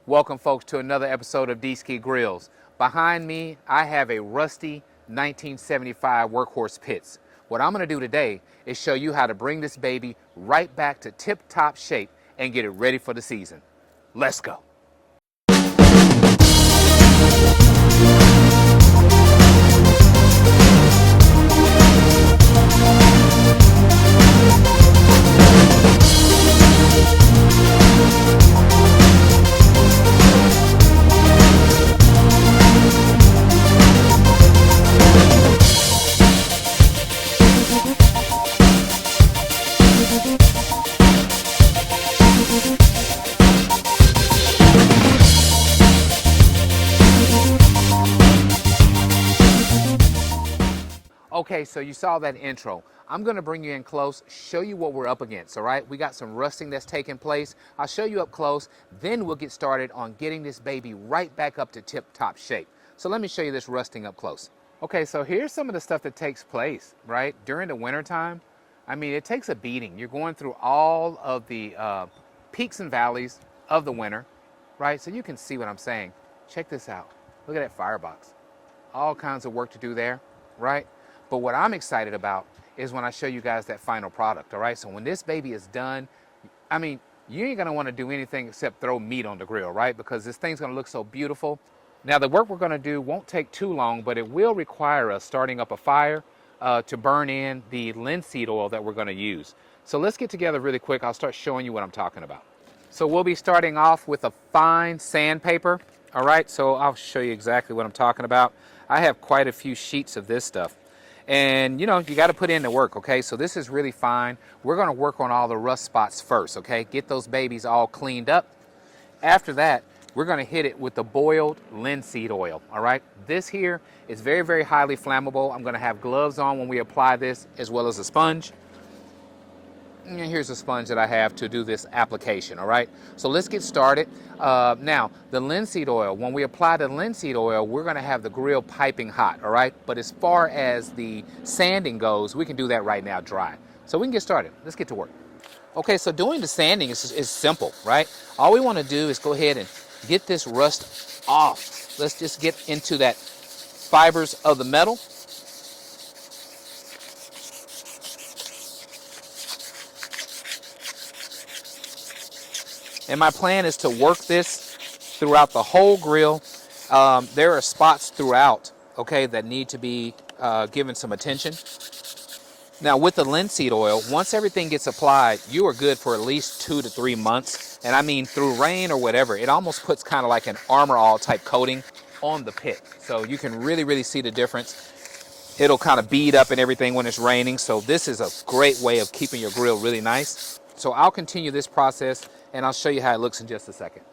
Welcome folks to another episode of Dski Grillz. Behind me, I have a rusty 1975 Workhorse Pits. What I'm going to do today is show you how to bring this baby right back to tip-top shape and get it ready for the season. Let's go. Okay, so you saw that intro. I'm gonna bring you in close, show you what we're up against, all right? We got some rusting that's taking place. I'll show you up close, then we'll get started on getting this baby right back up to tip-top shape. So let me show you this rusting up close. Okay, so here's some of the stuff that takes place, right? During the winter time, I mean, it takes a beating. You're going through all of the peaks and valleys of the winter, right? So you can see what I'm saying. Check this out. Look at that firebox. All kinds of work to do there, right? But what I'm excited about is when I show you guys that final product, all right? So when this baby is done, I mean, you ain't gonna wanna do anything except throw meat on the grill, right? Because this thing's gonna look so beautiful. Now the work we're gonna do won't take too long, but it will require us starting up a fire to burn in the linseed oil that we're gonna use. So let's get together really quick. I'll start showing you what I'm talking about. So we'll be starting off with a fine sandpaper, all right? So I'll show you exactly what I'm talking about. I have quite a few sheets of this stuff. And you know, you got to put in the work, okay? So this is really fine. We're going to work on all the rust spots first, okay? Get those babies all cleaned up. After that, we're going to hit it with the boiled linseed oil, all right? This here is very, very highly flammable. I'm going to have gloves on when we apply this, as well as a sponge. And here's a sponge that I have to do this application, all right? So let's get started. Now, the linseed oil, when we apply the linseed oil, we're gonna have the grill piping hot, all right? But as far as the sanding goes, we can do that right now dry. So we can get started. Let's get to work. Okay, so doing the sanding is simple, right? All we wanna do is go ahead and get this rust off. Let's just get into that fibers of the metal. And my plan is to work this throughout the whole grill. There are spots throughout, okay, that need to be given some attention. Now with the linseed oil, once everything gets applied, you are good for at least 2 to 3 months. And I mean through rain or whatever, it almost puts kind of like an Armor All type coating on the pit. So you can really, really see the difference. It'll kind of bead up and everything when it's raining. So this is a great way of keeping your grill really nice. So I'll continue this process and I'll show you how it looks in just a second.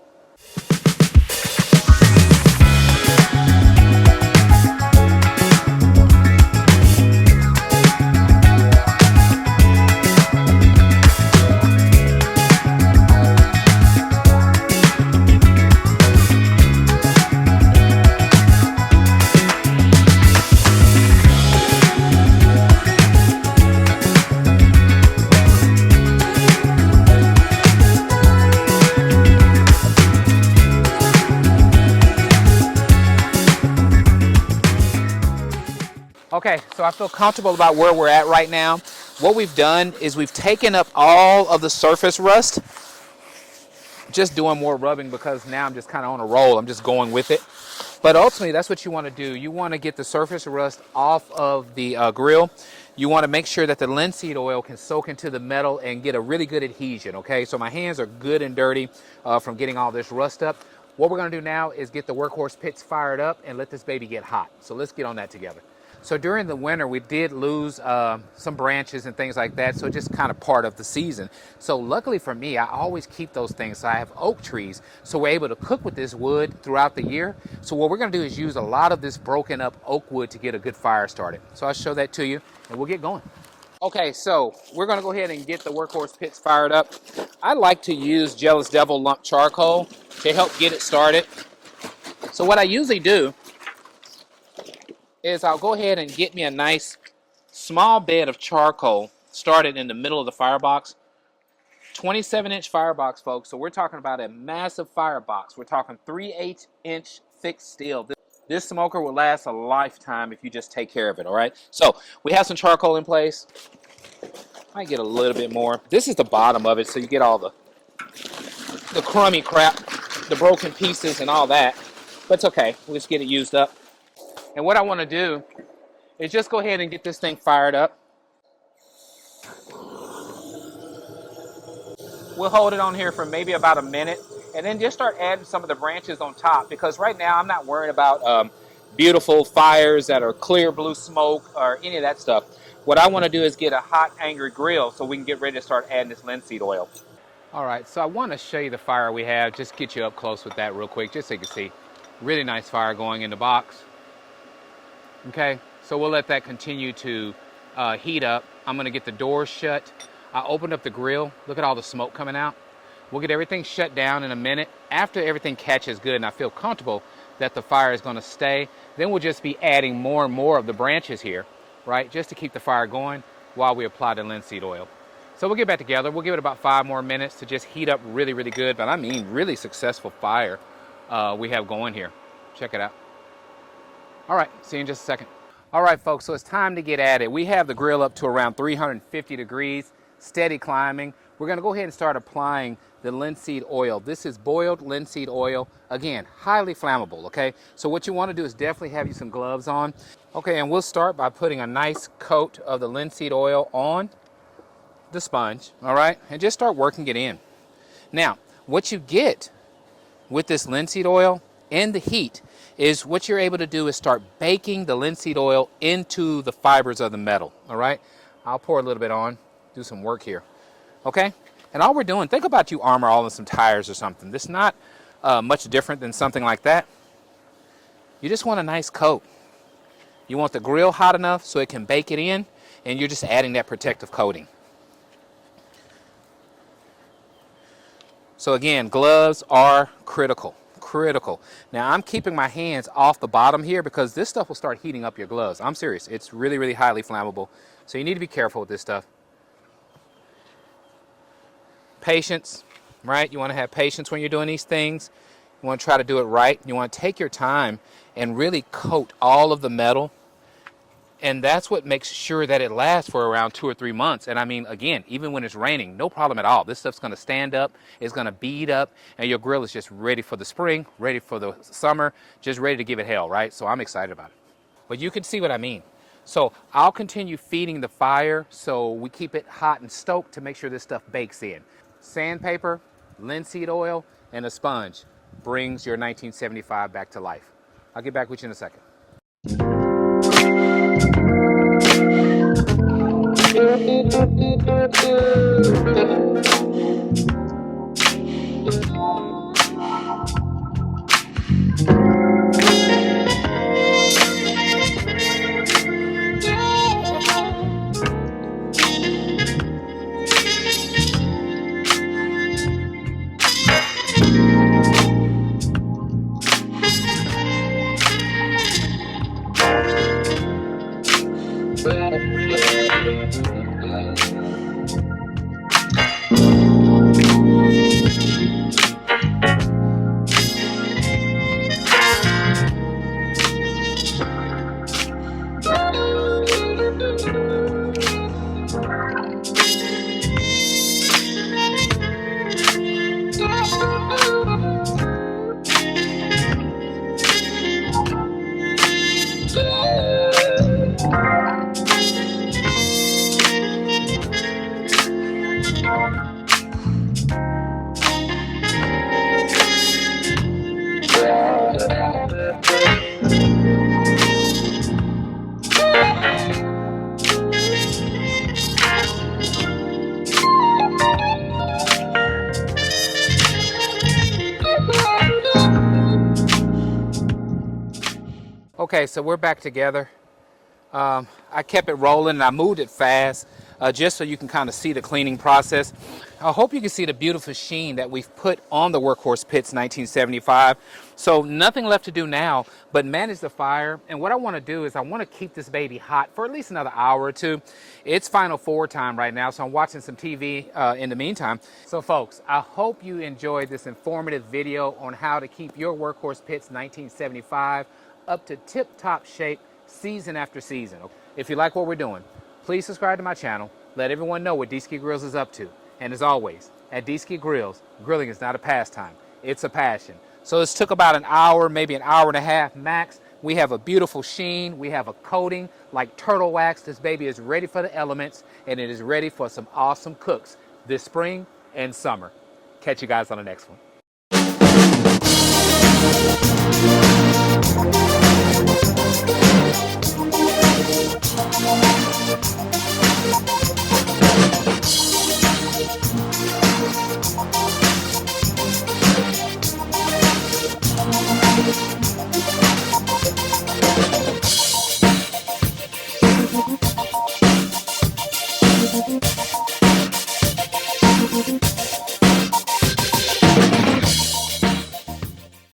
Okay, so I feel comfortable about where we're at right now. What we've done is we've taken up all of the surface rust. Just doing more rubbing because now I'm just kind of on a roll. I'm just going with it. But ultimately, that's what you want to do. You want to get the surface rust off of the grill. You want to make sure that the linseed oil can soak into the metal and get a really good adhesion, okay? So my hands are good and dirty from getting all this rust up. What we're going to do now is get the Workhorse Pits fired up and let this baby get hot. So let's get on that together. So during the winter, we did lose some branches and things like that, so just kind of part of the season. So luckily for me, I always keep those things. So I have oak trees, so we're able to cook with this wood throughout the year. So what we're going to do is use a lot of this broken up oak wood to get a good fire started. So I'll show that to you, and we'll get going. Okay, so we're going to go ahead and get the Workhorse Pits fired up. I like to use Jealous Devil lump charcoal to help get it started. So what I usually do is I'll go ahead and get me a nice small bed of charcoal started in the middle of the firebox. 27-inch firebox, folks. So we're talking about a massive firebox. We're talking 3/8-inch thick steel. This smoker will last a lifetime if you just take care of it, all right? So we have some charcoal in place. Might get a little bit more. This is the bottom of it, so you get all the crummy crap, the broken pieces and all that. But it's okay. We'll just get it used up. And what I want to do is just go ahead and get this thing fired up. We'll hold it on here for maybe about a minute, and then just start adding some of the branches on top, because right now I'm not worried about beautiful fires that are clear blue smoke or any of that stuff. What I want to do is get a hot, angry grill so we can get ready to start adding this linseed oil. All right, so I want to show you the fire we have, just get you up close with that real quick, just so you can see. Really nice fire going in the box. Okay, so we'll let that continue to heat up. I'm going to get the doors shut. I opened up the grill. Look at all the smoke coming out. We'll get everything shut down in a minute. After everything catches good and I feel comfortable that the fire is going to stay, then we'll just be adding more and more of the branches here, right, just to keep the fire going while we apply the linseed oil. So we'll get back together. We'll give it about 5 more minutes to just heat up really, really good. But I mean really successful fire we have going here. Check it out. All right, see you in just a second. All right, folks, so it's time to get at it. We have the grill up to around 350 degrees. Steady climbing. We're going to go ahead and start applying the linseed oil. This is boiled linseed oil. Again, highly flammable, okay? So what you want to do is definitely have you some gloves on. Okay, and we'll start by putting a nice coat of the linseed oil on the sponge, all right? And just start working it in. Now, what you get with this linseed oil and the heat is what you're able to do is start baking the linseed oil into the fibers of the metal, all right? I'll pour a little bit on. Do some work here, okay? And all we're doing, think about you Armor All in some tires or something. This is not much different than something like that. You just want a nice coat. You want the grill hot enough so it can bake it in, and you're just adding that protective coating. So again, gloves are critical. Now I'm keeping my hands off the bottom here because this stuff will start heating up your gloves. I'm serious. It's really, really highly flammable. So you need to be careful with this stuff. Patience, right? You want to have patience when you're doing these things. You want to try to do it right. You want to take your time and really coat all of the metal. And that's what makes sure that it lasts for around 2 or 3 months. And I mean, again, even when it's raining, no problem at all. This stuff's going to stand up, it's going to bead up, and your grill is just ready for the spring, ready for the summer, just ready to give it hell, right? So I'm excited about it. But you can see what I mean. So I'll continue feeding the fire so we keep it hot and stoked to make sure this stuff bakes in. Sandpaper, linseed oil, and a sponge brings your 1975 back to life. I'll get back with you in a second. Okay, so we're back together. I kept it rolling and I moved it fast. just so you can kind of see the cleaning process. I hope you can see the beautiful sheen that we've put on the Workhorse Pits 1975. So nothing left to do now but manage the fire. And what I want to do is I want to keep this baby hot for at least another hour or two. It's Final Four time right now, so I'm watching some TV in the meantime. So folks, I hope you enjoyed this informative video on how to keep your Workhorse Pits 1975 up to tip-top shape season after season. If you like what we're doing, please subscribe to my channel. Let everyone know what Dski Grillz is up to. And as always, at Dski Grillz, grilling is not a pastime, it's a passion. So this took about an hour, maybe an hour and a half max. We have a beautiful sheen. We have a coating like turtle wax. This baby is ready for the elements, and it is ready for some awesome cooks this spring and summer. Catch you guys on the next one.